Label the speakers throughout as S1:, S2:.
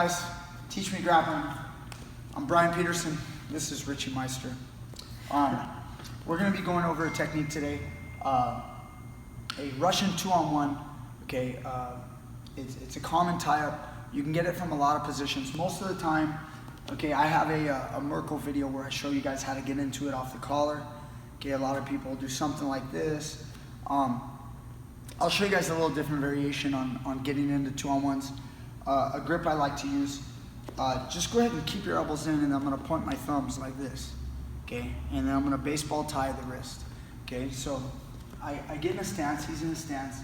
S1: guys, Teach Me Grappling. I'm Brian Peterson. This is Richie Meister. We're going to be going over a technique today, a Russian 2-on-1. Okay, it's a common tie-up. You can get it from a lot of positions. Most of the time, okay, I have a Merkle video where I show you guys how to get into it off the collar. Okay, a lot of people do something like this. I'll show you guys a little different variation on getting into 2-on-1s. A grip I like to use, just go ahead and keep your elbows in, and I'm going to point my thumbs like this, okay? And then I'm going to baseball tie the wrist, okay? So I get in a stance, he's in a stance.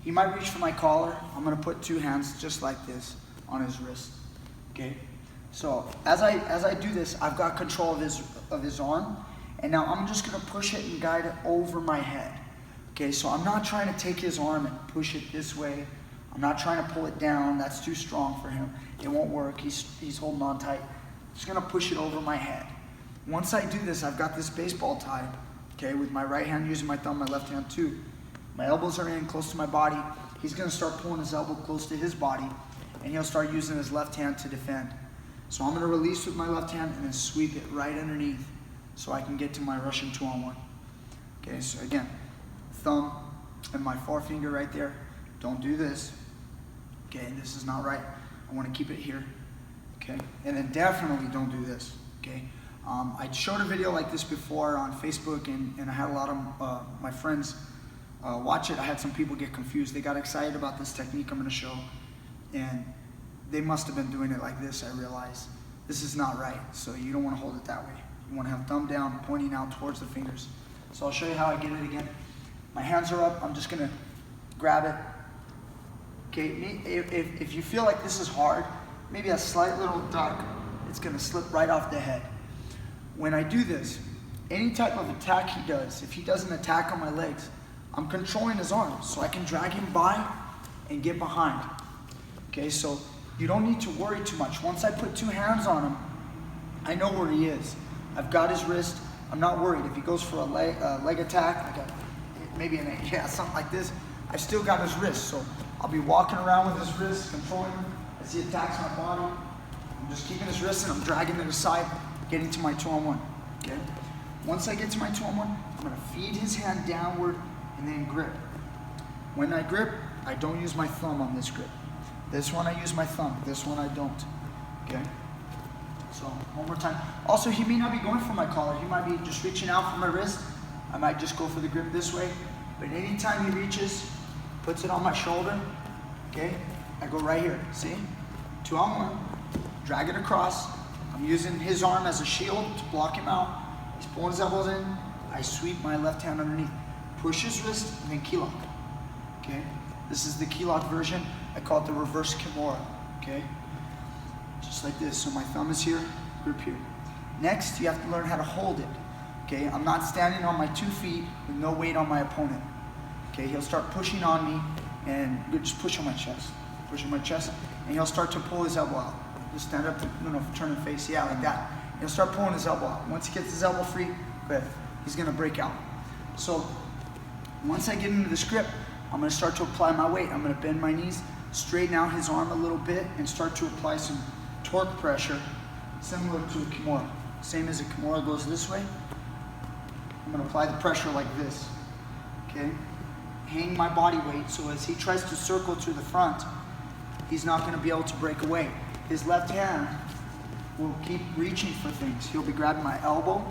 S1: He might reach for my collar. I'm going to put two hands just like this on his wrist, okay? So as I do this, I've got control of his arm, and now I'm just going to push it and guide it over my head, okay? So I'm not trying to take his arm and push it this way. I'm not trying to pull it down. That's too strong for him. It won't work. He's holding on tight. I'm just going to push it over my head. Once I do this, I've got this baseball tie, okay, with my right hand using my thumb, my left hand too. My elbows are in close to my body. He's going to start pulling his elbow close to his body, and he'll start using his left hand to defend. So I'm going to release with my left hand and then sweep it right underneath so I can get to my Russian 2-on-1. Okay, so again, thumb and my forefinger right there. Don't do this. Okay, this is not right. I want to keep it here. Okay, and then definitely don't do this. Okay, I showed a video like this before on Facebook, and I had a lot of my friends watch it. I had some people get confused. They got excited about this technique I'm going to show, and they must have been doing it like this. I realized this is not right. So you don't want to hold it that way. You want to have thumb down, pointing out towards the fingers. So I'll show you how I get it again. My hands are up. I'm just going to grab it. Okay, if you feel like this is hard, maybe a slight little duck, it's going to slip right off the head. When I do this, any type of attack he does, if he does an attack on my legs, I'm controlling his arms, so I can drag him by and get behind. Okay, so you don't need to worry too much. Once I put two hands on him, I know where he is. I've got his wrist. I'm not worried. If he goes for a leg attack, like maybe something like this, I've still got his wrist. So I'll be walking around with his wrist, controlling him as he attacks my body. I'm just keeping his wrist and I'm dragging it aside, getting to my 2-on-1, okay? Once I get to my 2-on-1, I'm gonna feed his hand downward and then grip. When I grip, I don't use my thumb on this grip. This one I use my thumb, this one I don't, okay? So one more time. Also, he may not be going for my collar. He might be just reaching out for my wrist. I might just go for the grip this way. But anytime he reaches, puts it on my shoulder, okay? I go right here, see? 2-on-1, drag it across. I'm using his arm as a shield to block him out. He's pulling his elbows in. I sweep my left hand underneath. Push his wrist and then key lock, okay? This is the key lock version. I call it the reverse Kimura, okay? Just like this, so my thumb is here, grip here. Next, you have to learn how to hold it, okay? I'm not standing on my 2 feet with no weight on my opponent. Okay, he'll start pushing on me, and you just push on my chest, and he'll start to pull his elbow out. Just stand up, turn and face, yeah, like that. He'll start pulling his elbow out. Once he gets his elbow free, go ahead. He's gonna break out. So once I get into this grip, I'm gonna start to apply my weight. I'm gonna bend my knees, straighten out his arm a little bit, and start to apply some torque pressure, similar to a Kimura. Same as a Kimura goes this way. I'm gonna apply the pressure like this, okay? Hang my body weight, so as he tries to circle to the front, he's not going to be able to break away. His left hand will keep reaching for things. He'll be grabbing my elbow,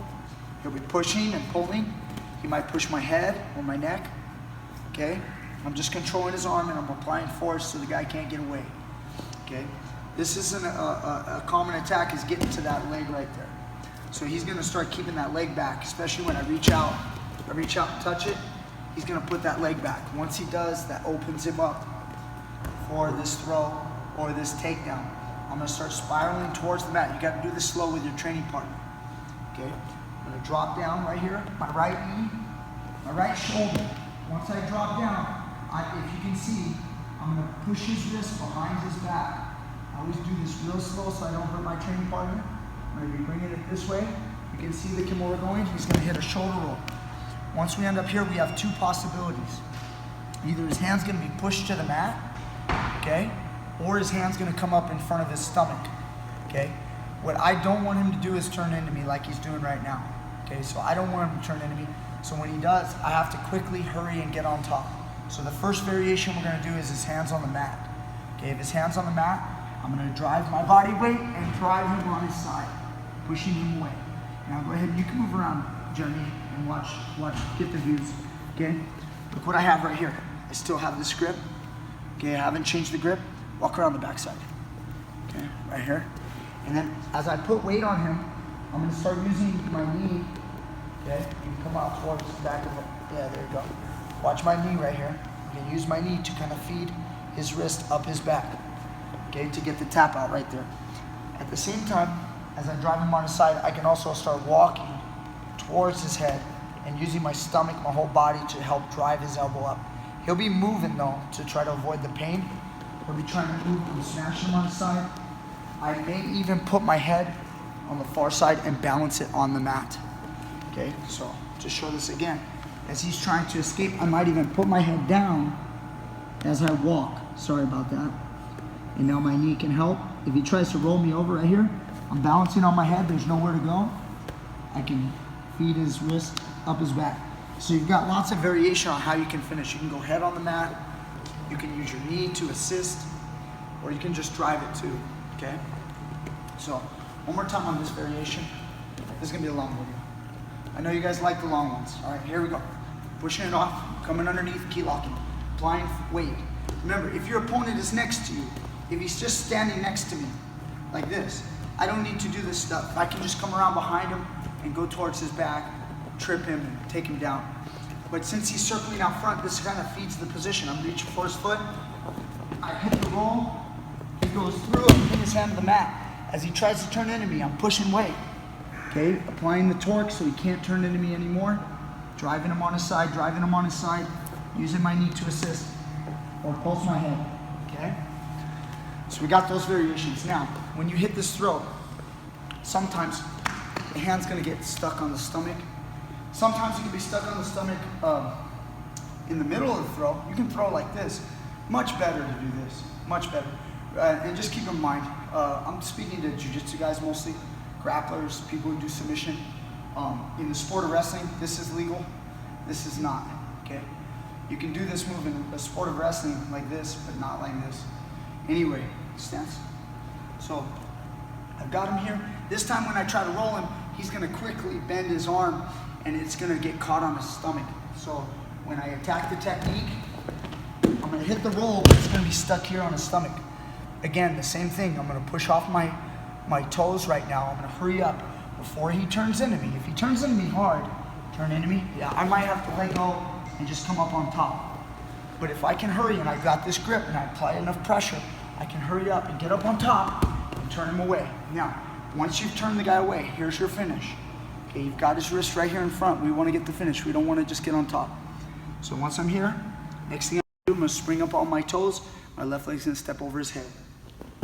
S1: he'll be pushing and pulling. He might push my head or my neck, okay? I'm just controlling his arm and I'm applying force so the guy can't get away, okay? This isn't a common attack, is getting to that leg right there. So he's going to start keeping that leg back, especially when I reach out and touch it. He's gonna put that leg back. Once he does, that opens him up for this throw or this takedown. I'm gonna start spiraling towards the mat. You gotta do this slow with your training partner, okay? I'm gonna drop down right here, my right knee, my right shoulder. Once I drop down, if you can see, I'm gonna push his wrist behind his back. I always do this real slow so I don't hurt my training partner. I'm gonna be bringing it this way. You can see the Kimura going. He's gonna hit a shoulder roll. Once we end up here, we have two possibilities. Either his hand's gonna be pushed to the mat, okay? or his hand's gonna come up in front of his stomach, okay? What I don't want him to do is turn into me like he's doing right now, okay? So I don't want him to turn into me. So when he does, I have to quickly hurry and get on top. So the first variation we're gonna do is his hands on the mat. Okay, if his hand's on the mat, I'm gonna drive my body weight and drive him on his side, pushing him away. Now go ahead, you can move around, Jeremy, and watch, get the views, okay? Look what I have right here. I still have this grip, okay? I haven't changed the grip. Walk around the backside, okay? Right here. And then as I put weight on him, I'm gonna start using my knee, okay? You can come out towards the back of it. Yeah, there you go. Watch my knee right here. I'm gonna use my knee to kind of feed his wrist up his back, okay, to get the tap out right there. At the same time, as I drive him on his side, I can also start walking towards his head and using my stomach, my whole body to help drive his elbow up. He'll be moving though to try to avoid the pain. He'll be trying to move and smash him on his side. I may even put my head on the far side and balance it on the mat. Okay, so to show this again, as he's trying to escape, I might even put my head down as I walk. Sorry about that. And now my knee can help. If he tries to roll me over right here, I'm balancing on my head, there's nowhere to go. I can feed his wrist up his back. So you've got lots of variation on how you can finish. You can go head on the mat, you can use your knee to assist, or you can just drive it too, okay? So one more time on this variation. This is gonna be a long video. I know you guys like the long ones. All right, here we go. Pushing it off, coming underneath, key locking, applying weight. Remember, if your opponent is next to you, if he's just standing next to me, like this, I don't need to do this stuff. I can just come around behind him and go towards his back, trip him, and take him down. But since he's circling out front, this kind of feeds the position. I'm reaching for his foot. I hit the roll. He goes through and put his hand to the mat. As he tries to turn into me, I'm pushing weight. Okay, applying the torque so he can't turn into me anymore. Driving him on his side, using my knee to assist, or pulse my head, okay? So we got those variations. Now, when you hit this throw, sometimes the hand's gonna get stuck on the stomach. Sometimes you can be stuck on the stomach in the middle of the throw. You can throw like this. Much better to do this, much better. And just keep in mind, I'm speaking to jiu-jitsu guys mostly, grapplers, people who do submission. In the sport of wrestling, this is legal, this is not, okay? You can do this move in a sport of wrestling like this, but not like this. Anyway, stance. So, I've got him here. This time when I try to roll him, he's gonna quickly bend his arm and it's gonna get caught on his stomach. So, when I attack the technique, I'm gonna hit the roll, but it's gonna be stuck here on his stomach. Again, the same thing, I'm gonna push off my toes right now. I'm gonna hurry up before he turns into me. If he turns into me hard, turn into me, yeah, I might have to let go and just come up on top. But if I can hurry and I got this grip and I apply enough pressure, I can hurry up and get up on top and turn him away. Now, once you've turned the guy away, here's your finish. Okay, you've got his wrist right here in front. We wanna get the finish. We don't wanna just get on top. So once I'm here, next thing I'm gonna spring up on my toes. My left leg's gonna step over his head.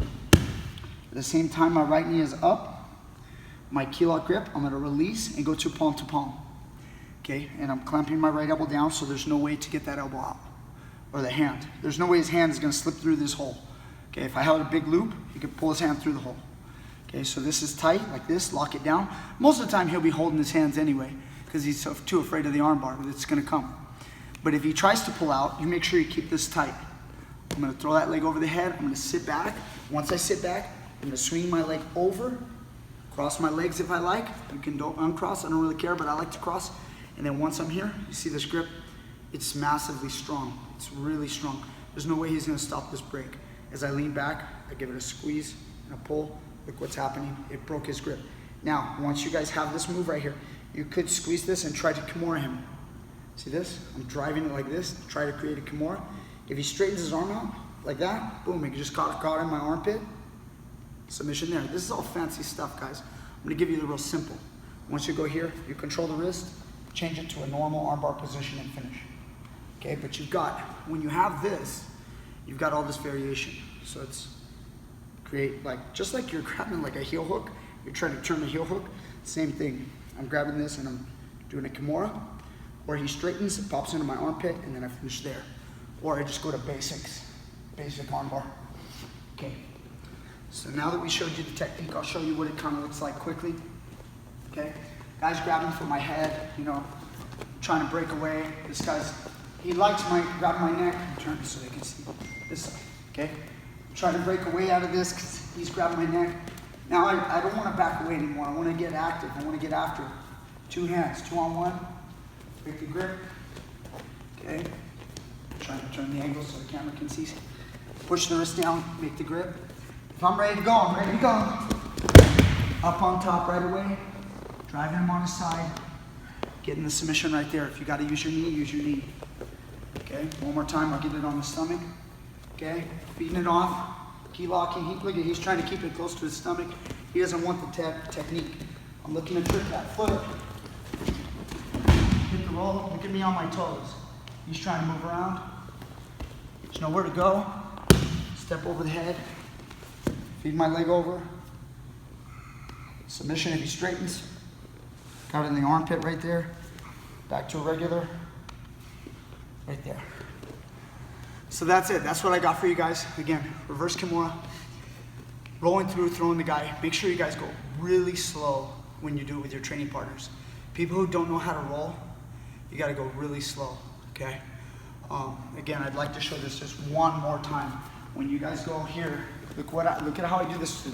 S1: At the same time, my right knee is up. My key lock grip, I'm gonna release and go to palm. Okay, and I'm clamping my right elbow down so there's no way to get that elbow out. Or the hand. There's no way his hand is gonna slip through this hole. Okay, if I held a big loop, he could pull his hand through the hole. Okay, so this is tight, like this, lock it down. Most of the time he'll be holding his hands anyway, because he's too afraid of the arm bar that's gonna come. But if he tries to pull out, you make sure you keep this tight. I'm gonna throw that leg over the head, I'm gonna sit back. Once I sit back, I'm gonna swing my leg over, cross my legs if I like. You can don't uncross, I don't really care, but I like to cross. And then once I'm here, you see this grip? It's massively strong. It's really strong. There's no way he's gonna stop this break. As I lean back, I give it a squeeze and a pull. Look what's happening. It broke his grip. Now, once you guys have this move right here, you could squeeze this and try to Kimura him. See this? I'm driving it like this, try to create a Kimura. If he straightens his arm out like that, boom, he just caught in my armpit. Submission there. This is all fancy stuff, guys. I'm gonna give you the real simple. Once you go here, you control the wrist, change it to a normal armbar position and finish. Okay, but you've got, when you have this, you've got all this variation. So it's create like, just like you're grabbing like a heel hook, you're trying to turn the heel hook, same thing. I'm grabbing this and I'm doing a Kimura, or he straightens, it pops into my armpit, and then I finish there. Or I just go to basics, basic armbar. Okay. So now that we showed you the technique, I'll show you what it kind of looks like quickly. Okay. Guy's grabbing for my head, you know, trying to break away. This guy's, he likes grabbing my neck. I'm turning so they can see this side. Okay. I'm trying to break away out of this because he's grabbing my neck. Now I don't want to back away anymore. I want to get active. I want to get after it. 2 hands, 2 on 1. Break the grip. Okay. Trying to turn the angle so the camera can see. Push the wrist down, make the grip. If I'm ready to go, I'm ready to go. Up on top right away. Driving him on his side. Getting the submission right there. If you got to use your knee, use your knee. Okay. One more time, I'll get it on the stomach. Okay. Beating it off. Key locking. Look at, he's trying to keep it close to his stomach. He doesn't want the technique. I'm looking to trick that foot. Hit the roll. Look at me on my toes. He's trying to move around. There's nowhere to go. Step over the head. Feed my leg over. Submission if he straightens. Got it in the armpit right there. Back to a regular. Right there. So that's it. That's what I got for you guys. Again, reverse Kimura. Rolling through, throwing the guy. Make sure you guys go really slow when you do it with your training partners. People who don't know how to roll, you got to go really slow. Okay. Again, I'd like to show this just one more time. When you guys go here, look at how I do this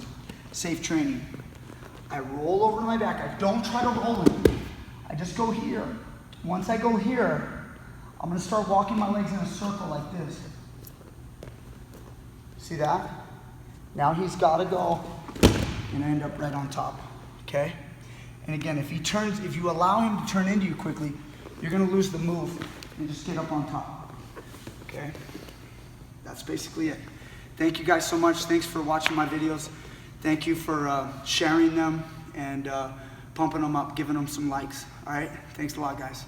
S1: safe training. I roll over to my back. I don't try to roll it. I just go here. Once I go here, I'm going to start walking my legs in a circle like this. See that? Now he's got to go, and I end up right on top. Okay? And again, if you allow him to turn into you quickly, you're going to lose the move and just get up on top. Okay? That's basically it. Thank you guys so much. Thanks for watching my videos. Thank you for sharing them and pumping them up, giving them some likes. All right? Thanks a lot, guys.